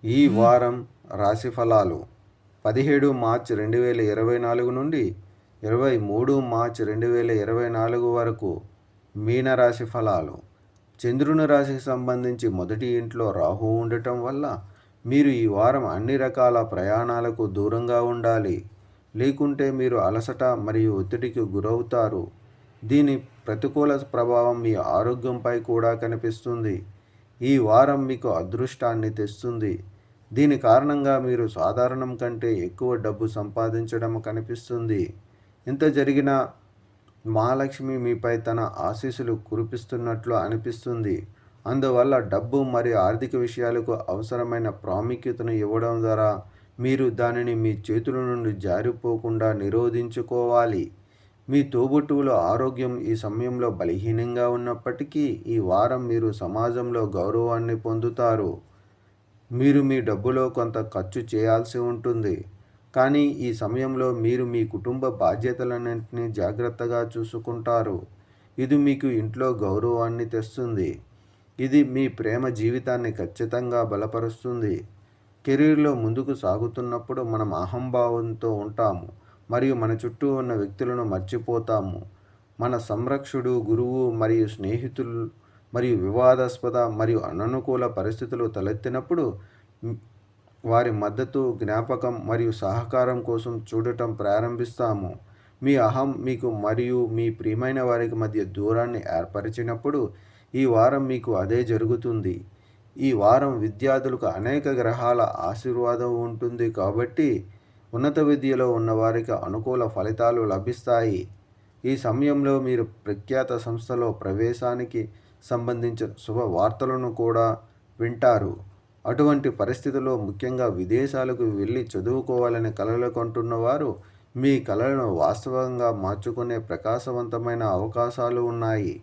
ఈ వారం రాశి ఫలాలు 17 మార్చి 2024 నుండి 23 మార్చి 2024 వరకు మీనరాశి ఫలాలు. చంద్రుని రాశికి సంబంధించి మొదటి ఇంట్లో రాహు ఉండటం వల్ల మీరు ఈ వారం అన్ని రకాల ప్రయాణాలకు దూరంగా ఉండాలి. లేకుంటే మీరు అలసట మరియు ఒత్తిడికి గురవుతారు. దీని ప్రతికూల ప్రభావం మీ ఆరోగ్యంపై కూడా కనిపిస్తుంది. ఈ వారం మీకు అదృష్టాన్ని తెస్తుంది. దీని కారణంగా మీరు సాధారణం కంటే ఎక్కువ డబ్బు సంపాదించడం కనిపిస్తుంది. ఇంత జరిగినా మహాలక్ష్మి మీపై తన ఆశీస్సులు కురిపిస్తున్నట్లు అనిపిస్తుంది. అందువల్ల డబ్బు మరియు ఆర్థిక విషయాలకు అవసరమైన ప్రాముఖ్యతను ఇవ్వడం ద్వారా మీరు దానిని మీ చేతుల నుండి జారిపోకుండా నిరోధించుకోవాలి. మీ తోబుట్టువుల ఆరోగ్యం ఈ సమయంలో బలహీనంగా ఉన్నప్పటికీ ఈ వారం మీరు సమాజంలో గౌరవాన్ని పొందుతారు. మీరు మీ డబ్బులో కొంత ఖర్చు చేయాల్సి ఉంటుంది. కానీ ఈ సమయంలో మీరు మీ కుటుంబ బాధ్యతలన్నింటినీ జాగ్రత్తగా చూసుకుంటారు. ఇది మీకు ఇంట్లో గౌరవాన్ని తెస్తుంది. ఇది మీ ప్రేమ జీవితాన్ని ఖచ్చితంగా బలపరుస్తుంది. కెరీర్లో ముందుకు సాగుతున్నప్పుడు మనం అహంభావంతో ఉంటాము మరియు మన చుట్టూ ఉన్న వ్యక్తులను మర్చిపోతాము. మన సంరక్షకుడు, గురువు మరియు స్నేహితులు మరియు వివాదాస్పద మరియు అననుకూల పరిస్థితులు తలెత్తినప్పుడు వారి మద్దతు, జ్ఞాపకం మరియు సహకారం కోసం చూడటం ప్రారంభిస్తాము. మీ అహం మీకు మరియు మీ ప్రియమైన వారికి మధ్య దూరాన్ని ఏర్పరిచినప్పుడు ఈ వారం మీకు అదే జరుగుతుంది. ఈ వారం విద్యార్థులకు అనేక గ్రహాల ఆశీర్వాదం ఉంటుంది కాబట్టి ఉన్నత విద్యలో ఉన్నవారికి అనుకూల ఫలితాలు లభిస్తాయి. ఈ సమయంలో మీరు ప్రఖ్యాత సంస్థలో ప్రవేశానికి సంబంధించిన శుభవార్తలను కూడా వింటారు. అటువంటి పరిస్థితుల్లో ముఖ్యంగా విదేశాలకు వెళ్ళి చదువుకోవాలని కలలు కంటున్న వారు మీ కలలను వాస్తవంగా మార్చుకునే ప్రకాశవంతమైన అవకాశాలు ఉన్నాయి.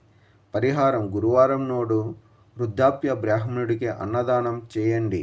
పరిహారం: గురువారం నాడు వృద్ధాప్య బ్రాహ్మణుడికి అన్నదానం చేయండి.